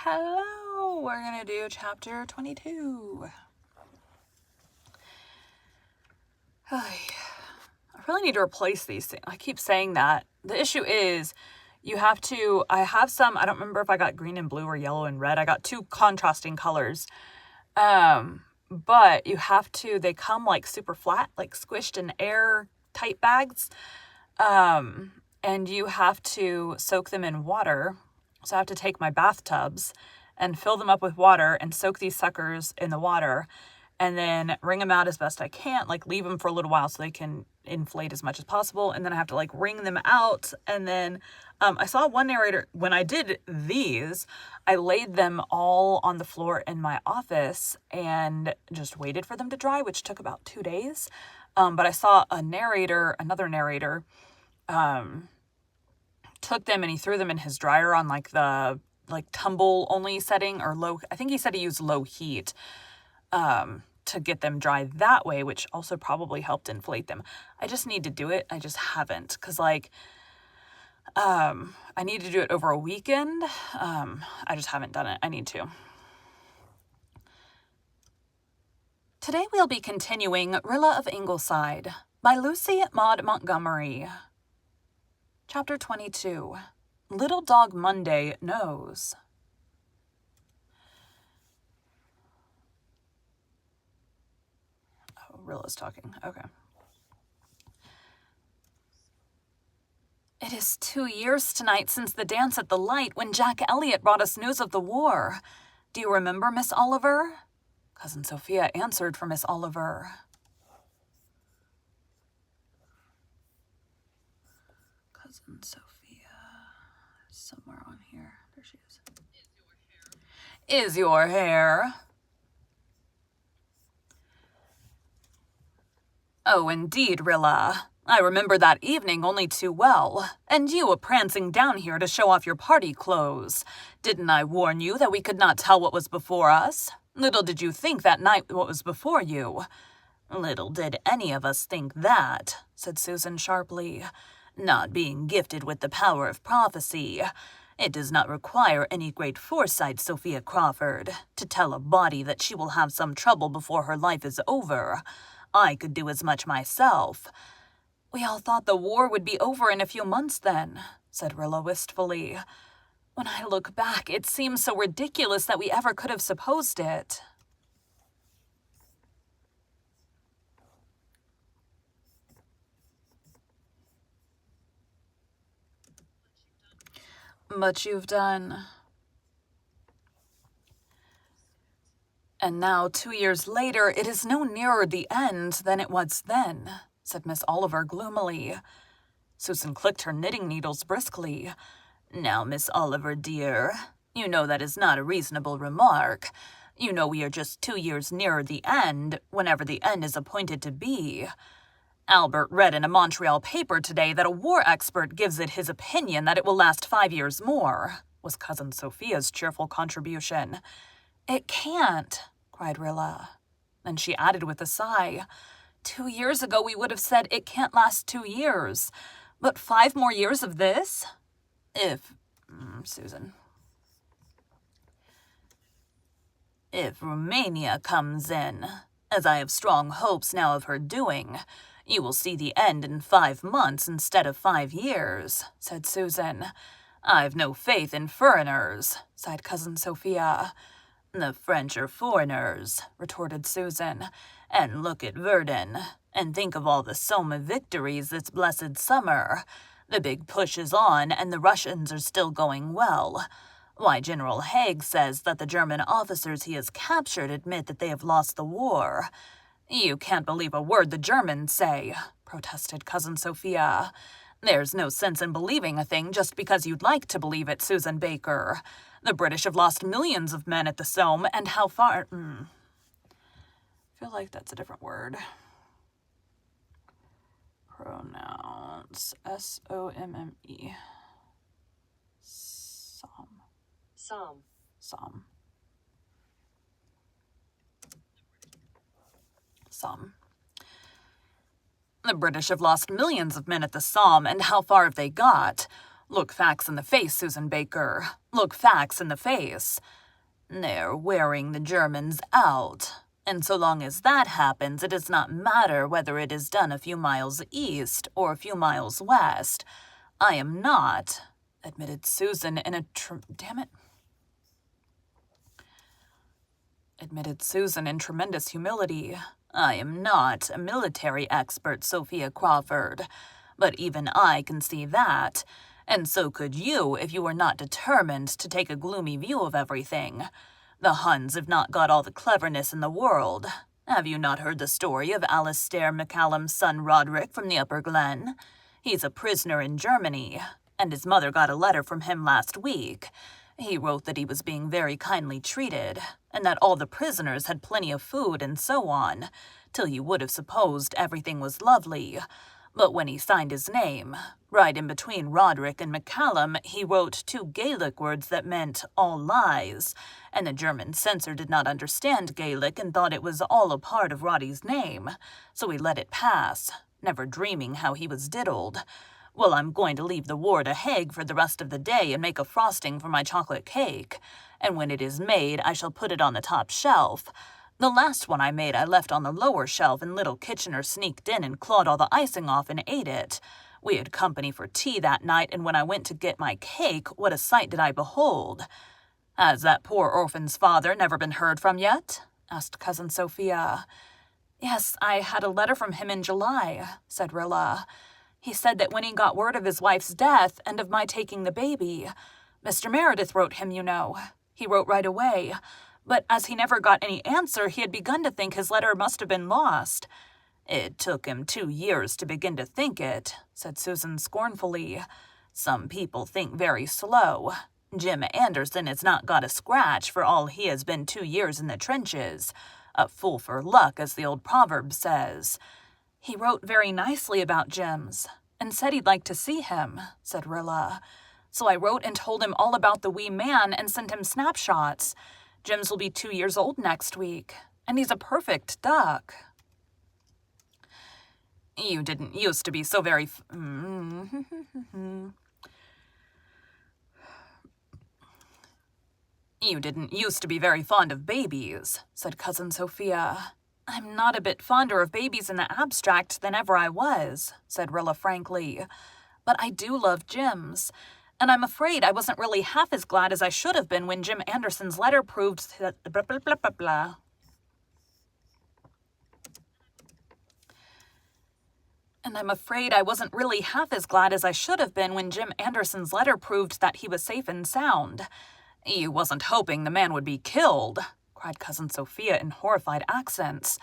Hello! We're going to do chapter 22. I really need to replace these things. I keep saying that. The issue is you have to, I have some, I don't remember if I got green and blue or yellow and red. I got two contrasting colors. But you have to, they come like super flat, like squished in air tight bags. And you have to soak them in water. So I have to take my bathtubs and fill them up with water and soak these suckers in the water and then wring them out as best I can, like leave them for a little while so they can inflate as much as possible. And then I have to like wring them out. And then I saw one narrator, when I did these, I laid them all on the floor in my office and just waited for them to dry, which took about 2 days. But I saw another narrator, took them and he threw them in his dryer on like the tumble only setting or low. I think he said he used low heat to get them dry that way, which also probably helped inflate them. I just need to do it. I just haven't because I need to do it over a weekend. I just haven't done it. I need to. Today we'll be continuing Rilla of Ingleside by Lucy Maud Montgomery. Chapter 22. Little Dog Monday Knows. Oh, Rilla's talking. Okay. It is 2 years tonight since the dance at the light when Jack Elliott brought us news of the war. Do you remember, Miss Oliver? Cousin Sophia answered for Miss Oliver. Cousin Sophia. Somewhere on here. There she is. Is your hair? Oh, indeed, Rilla. I remember that evening only too well, and you prancing down here to show off your party clothes. Didn't I warn you that we could not tell what was before us? Little did you think that night what was before you. Little did any of us think that, said Susan sharply. Not being gifted with the power of prophecy. It does not require any great foresight, Sophia Crawford, to tell a body that she will have some trouble before her life is over. I could do as much myself. We all thought the war would be over in a few months then, said Rilla wistfully. When I look back, it seems so ridiculous that we ever could have supposed it. But you've done. And now, 2 years later, it is no nearer the end than it was then, said Miss Oliver gloomily. Susan clicked her knitting needles briskly. Now, Miss Oliver, dear, you know that is not a reasonable remark. You know we are just 2 years nearer the end, whenever the end is appointed to be. Albert read in a Montreal paper today that a war expert gives it his opinion that it will last 5 years more, was Cousin Sophia's cheerful contribution. It can't, cried Rilla. Then she added with a sigh, 2 years ago we would have said it can't last 2 years. But 5 more years of this? Susan. If Romania comes in, as I have strong hopes now of her doing, you will see the end in 5 months instead of 5 years, said Susan. I've no faith in foreigners, sighed Cousin Sophia. The French are foreigners, retorted Susan. And look at Verdun, and think of all the Somme victories this blessed summer. The big push is on, and the Russians are still going well. Why, General Haig says that the German officers he has captured admit that they have lost the war. You can't believe a word the Germans say, protested Cousin Sophia. There's no sense in believing a thing just because you'd like to believe it, Susan Baker. The British have lost millions of men at the Somme, and how far... I feel like that's a different word. Pronounce. S-O-M-M-E. Somme. The British have lost millions of men at the Somme, and how far have they got? Look facts in the face, Susan Baker. Look facts in the face. They're wearing the Germans out. And so long as that happens, it does not matter whether it is done a few miles east or a few miles west. I am not, admitted Susan in tremendous humility. I am not a military expert, Sophia Crawford. But even I can see that. And so could you if you were not determined to take a gloomy view of everything. The Huns have not got all the cleverness in the world. Have you not heard the story of Alistair MacCallum's son Roderick from the Upper Glen? He's a prisoner in Germany, and his mother got a letter from him last week. He wrote that he was being very kindly treated, and that all the prisoners had plenty of food and so on, till you would have supposed everything was lovely. But when he signed his name, right in between Roderick and MacCallum, he wrote two Gaelic words that meant all lies, and the German censor did not understand Gaelic and thought it was all a part of Roddy's name, so he let it pass, never dreaming how he was diddled. Well, I'm going to leave the ward a Hague for the rest of the day and make a frosting for my chocolate cake, and when it is made I shall put it on the top shelf. The last one I made I left on the lower shelf, and little Kitchener sneaked in and clawed all the icing off and ate it. We had company for tea that night, and when I went to get my cake, what a sight did I behold. Has that poor orphan's father never been heard from yet? Asked Cousin Sophia. Yes, I had a letter from him in July, said Rilla. He said that when he got word of his wife's death and of my taking the baby, Mr. Meredith wrote him, you know. He wrote right away. But as he never got any answer, he had begun to think his letter must have been lost. It took him 2 years to begin to think it, said Susan scornfully. Some people think very slow. Jim Anderson has not got a scratch for all he has been 2 years in the trenches. A fool for luck, as the old proverb says. He wrote very nicely about Jim's, and said he'd like to see him, said Rilla. So I wrote and told him all about the wee man and sent him snapshots. Jim's will be 2 years old next week, and he's a perfect duck. You didn't used to be so very... You didn't used to be very fond of babies, said Cousin Sophia. I'm not a bit fonder of babies in the abstract than ever I was, said Rilla frankly. But I do love Jim's. And I'm afraid I wasn't really half as glad as I should have been when Jim Anderson's letter proved that... blah, blah, blah, blah, blah. And I'm afraid I wasn't really half as glad as I should have been when Jim Anderson's letter proved that he was safe and sound. You wasn't hoping the man would be killed, cried Cousin Sophia in horrified accents.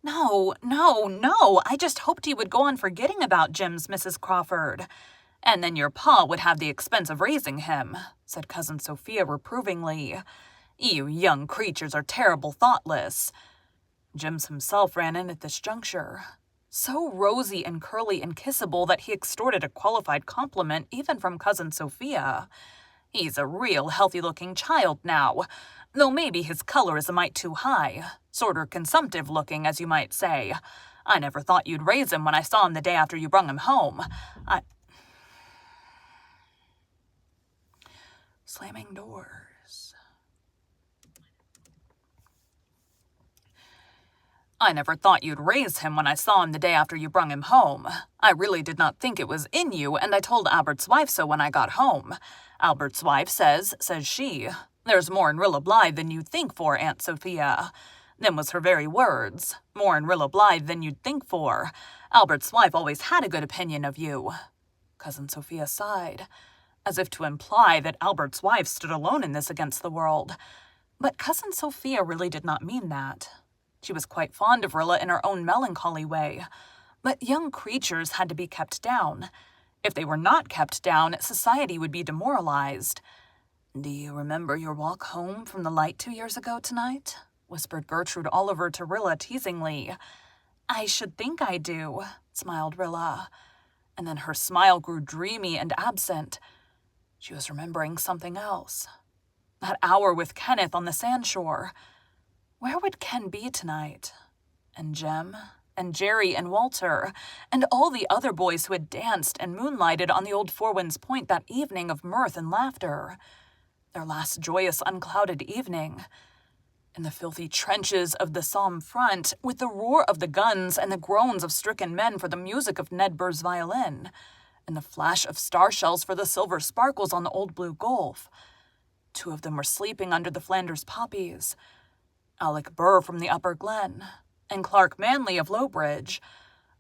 No, I just hoped he would go on forgetting about Jim's, Mrs. Crawford. And then your pa would have the expense of raising him, said Cousin Sophia reprovingly. You young creatures are terrible thoughtless. Jims himself ran in at this juncture, so rosy and curly and kissable that he extorted a qualified compliment even from Cousin Sophia. He's a real healthy-looking child now, though maybe his color is a mite too high, sorter consumptive-looking, as you might say. I never thought you'd raise him when I saw him the day after you brung him home. Slamming doors. I never thought you'd raise him when I saw him the day after you brung him home. I really did not think it was in you, and I told Albert's wife so when I got home. Albert's wife says she, there's more in Rilla Blythe than you'd think for, Aunt Sophia. Them was her very words. More in Rilla Blythe than you'd think for. Albert's wife always had a good opinion of you. Cousin Sophia sighed, as if to imply that Albert's wife stood alone in this against the world. But Cousin Sophia really did not mean that. She was quite fond of Rilla in her own melancholy way. But young creatures had to be kept down. If they were not kept down, society would be demoralized. Do you remember your walk home from the light 2 years ago tonight? Whispered Gertrude Oliver to Rilla teasingly. I should think I do, smiled Rilla. And then her smile grew dreamy and absent. She was remembering something else. That hour with Kenneth on the sandshore. Where would Ken be tonight? And Jem, and Jerry and Walter, and all the other boys who had danced and moonlighted on the old Four Winds Point that evening of mirth and laughter. their last joyous unclouded evening. In the filthy trenches of the Somme front, with the roar of the guns and the groans of stricken men for the music of Ned Burr's violin, and the flash of star shells for the silver sparkles on the old blue Gulf. 2 of them were sleeping under the Flanders poppies. Alec Burr from the Upper Glen, and Clark Manley of Lowbridge.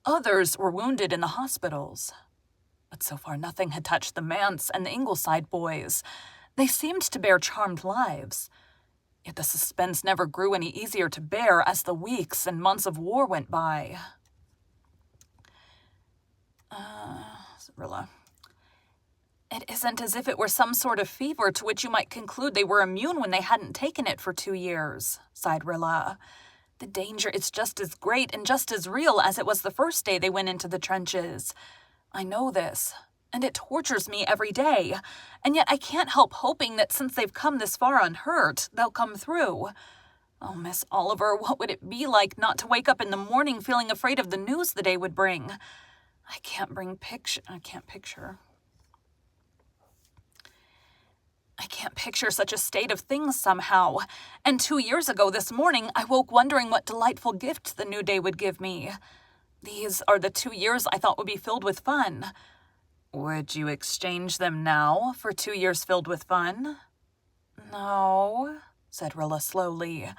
Others were wounded in the hospitals. But so far nothing had touched the Manse and the Ingleside boys. They seemed to bear charmed lives. Yet the suspense never grew any easier to bear as the weeks and months of war went by. Rilla. It isn't as if it were some sort of fever to which you might conclude they were immune when they hadn't taken it for 2 years, sighed Rilla. The danger is just as great and just as real as it was the first day they went into the trenches. I know this, and it tortures me every day, and yet I can't help hoping that since they've come this far unhurt, they'll come through. Oh, Miss Oliver, what would it be like not to wake up in the morning feeling afraid of the news the day would bring? I can't picture such a state of things somehow. And 2 years ago this morning, I woke wondering what delightful gift the new day would give me. These are the 2 years I thought would be filled with fun. Would you exchange them now for 2 years filled with fun? No, said Rilla slowly.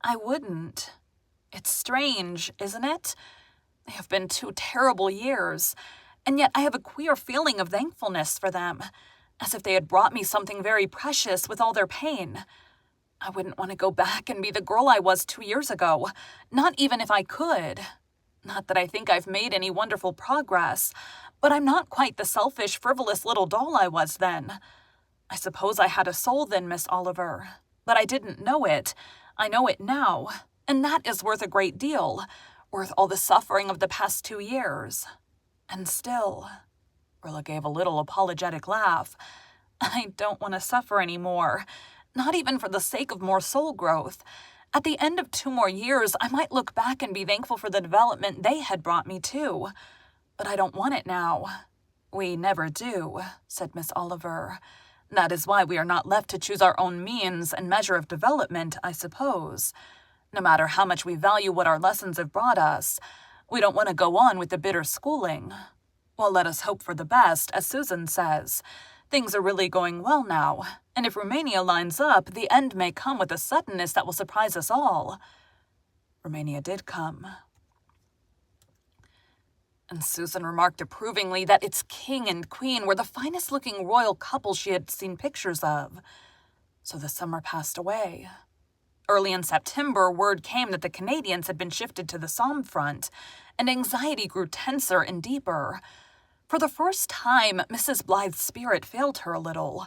I wouldn't. It's strange, isn't it? They have been 2 terrible years, and yet I have a queer feeling of thankfulness for them, as if they had brought me something very precious with all their pain. I wouldn't want to go back and be the girl I was 2 years ago, not even if I could. Not that I think I've made any wonderful progress, but I'm not quite the selfish, frivolous little doll I was then. I suppose I had a soul then, Miss Oliver, but I didn't know it. I know it now, and that is worth a great deal, worth all the suffering of the past 2 years. And still, Rilla gave a little apologetic laugh, I don't want to suffer any more, not even for the sake of more soul growth. At the end of 2 more years, I might look back and be thankful for the development they had brought me to. But I don't want it now. We never do, said Miss Oliver. That is why we are not left to choose our own means and measure of development, I suppose. No matter how much we value what our lessons have brought us, we don't want to go on with the bitter schooling. Well, let us hope for the best, as Susan says. Things are really going well now, and if Romania lines up, the end may come with a suddenness that will surprise us all. Romania did come. And Susan remarked approvingly that its king and queen were the finest-looking royal couple she had seen pictures of. So the summer passed away. Early in September, word came that the Canadians had been shifted to the Somme front, and anxiety grew tenser and deeper. For the first time, Mrs. Blythe's spirit failed her a little.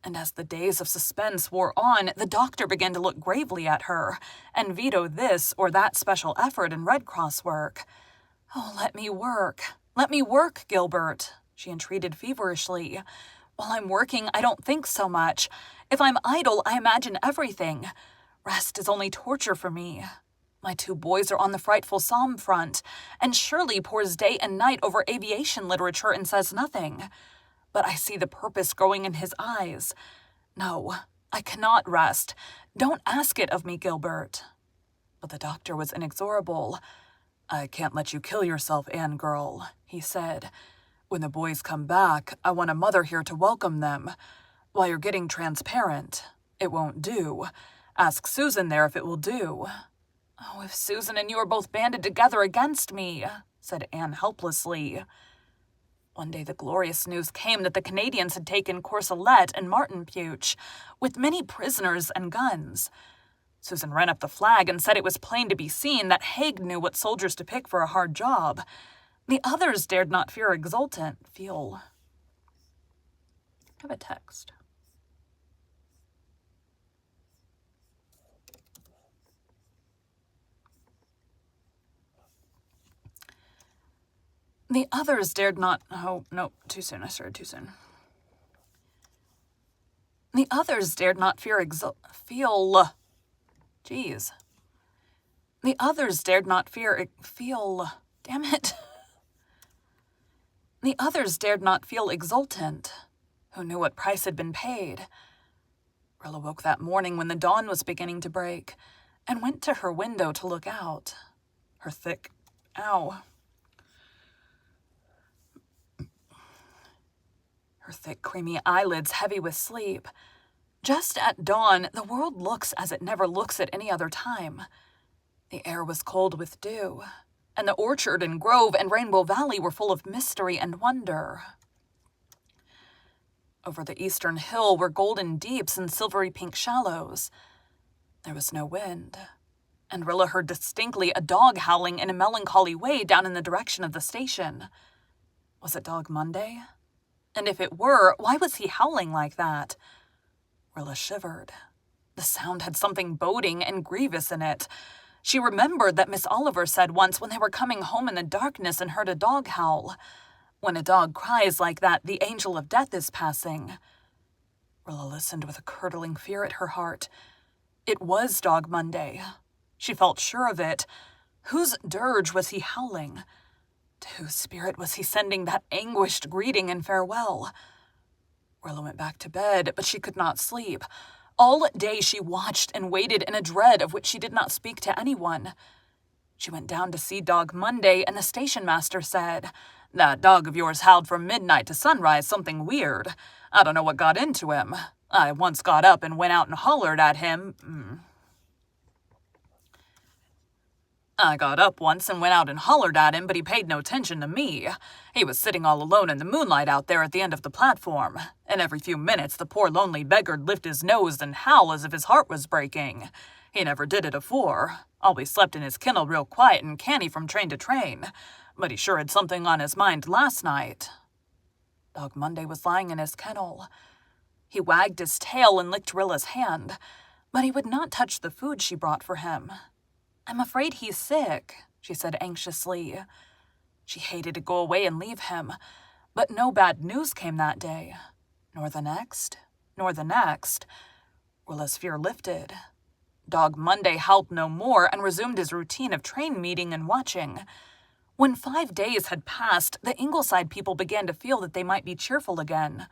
And as the days of suspense wore on, the doctor began to look gravely at her, and veto this or that special effort in Red Cross work. Oh, let me work, Gilbert, she entreated feverishly. While I'm working, I don't think so much. If I'm idle, I imagine everything. Rest is only torture for me. My 2 boys are on the frightful Somme front, and Shirley pores day and night over aviation literature and says nothing. But I see the purpose growing in his eyes. No, I cannot rest. Don't ask it of me, Gilbert. But the doctor was inexorable. I can't let you kill yourself, Anne girl, he said. When the boys come back, I want a mother here to welcome them. While you're getting transparent, it won't do. Ask Susan there if it will do. Oh, if Susan and you are both banded together against me, said Anne helplessly. One day the glorious news came that the Canadians had taken Courcelette and Martinpuich, with many prisoners and guns. Susan ran up the flag and said it was plain to be seen that Haig knew what soldiers to pick for a hard job. The others dared not feel. I have a text. The others dared not. Oh, no, too soon. I started too soon. The others dared not Jeez. The others dared not damn it. The others dared not feel exultant, who knew what price had been paid. Rilla woke that morning when the dawn was beginning to break and went to her window to look out. Her thick creamy eyelids heavy with sleep. Just at dawn, the world looks as it never looks at any other time. The air was cold with dew, and the orchard and grove and Rainbow Valley were full of mystery and wonder. Over the eastern hill were golden deeps and silvery pink shallows. There was no wind, and Rilla heard distinctly a dog howling in a melancholy way down in the direction of the station. Was it Dog Monday? And if it were, why was he howling like that? Rilla shivered. The sound had something boding and grievous in it. She remembered that Miss Oliver said once when they were coming home in the darkness and heard a dog howl, "When a dog cries like that, the angel of death is passing." Rilla listened with a curdling fear at her heart. It was Dog Monday. She felt sure of it. Whose dirge was he howling? To whose spirit was he sending that anguished greeting and farewell? Rilla went back to bed, but she could not sleep. All day she watched and waited in a dread of which she did not speak to anyone. She went down to see Dog Monday, and the station master said, "That dog of yours howled from midnight to sunrise something weird. I don't know what got into him. I once got up and went out and hollered at him. I got up once and went out and hollered at him, but he paid no attention to me. He was sitting all alone in the moonlight out there at the end of the platform, and every few minutes the poor lonely beggar'd lift his nose and howl as if his heart was breaking. He never did it afore. Always slept in his kennel real quiet and canny from train to train. But he sure had something on his mind last night." Dog Monday was lying in his kennel. He wagged his tail and licked Rilla's hand, but he would not touch the food she brought for him. "I'm afraid he's sick," she said anxiously. She hated to go away and leave him, but no bad news came that day, nor the next, nor the next. Rilla's fear lifted. Dog Monday howled no more and resumed his routine of train meeting and watching. When 5 days had passed, the Ingleside people began to feel that they might be cheerful again.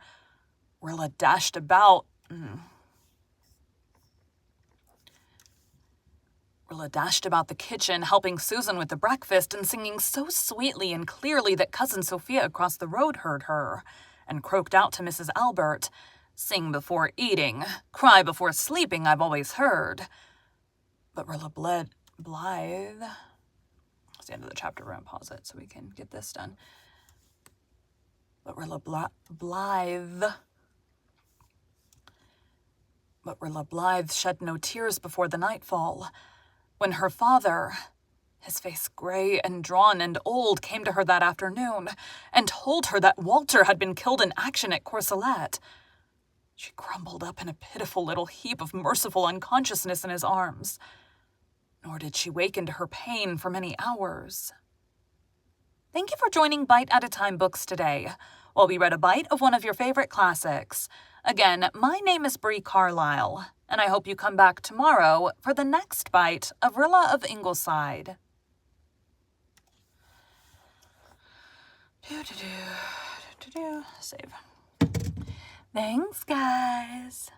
Rilla dashed about the kitchen, helping Susan with the breakfast and singing so sweetly and clearly that Cousin Sophia across the road heard her, and croaked out to Mrs. Albert, "Sing before eating, cry before sleeping, I've always heard." But Rilla Blythe... That's the end of the chapter. We're going to pause it so we can get this done. But Rilla Blythe shed no tears before the nightfall. When her father, his face gray and drawn and old, came to her that afternoon and told her that Walter had been killed in action at Courcelette, she crumbled up in a pitiful little heap of merciful unconsciousness in his arms. Nor did she wake into her pain for many hours. Thank you for joining Bite at a Time Books today, while we read a bite of one of your favorite classics. Again, my name is Bree Carlile, and I hope you come back tomorrow for the next bite of Rilla of Ingleside. Save. Thanks, guys.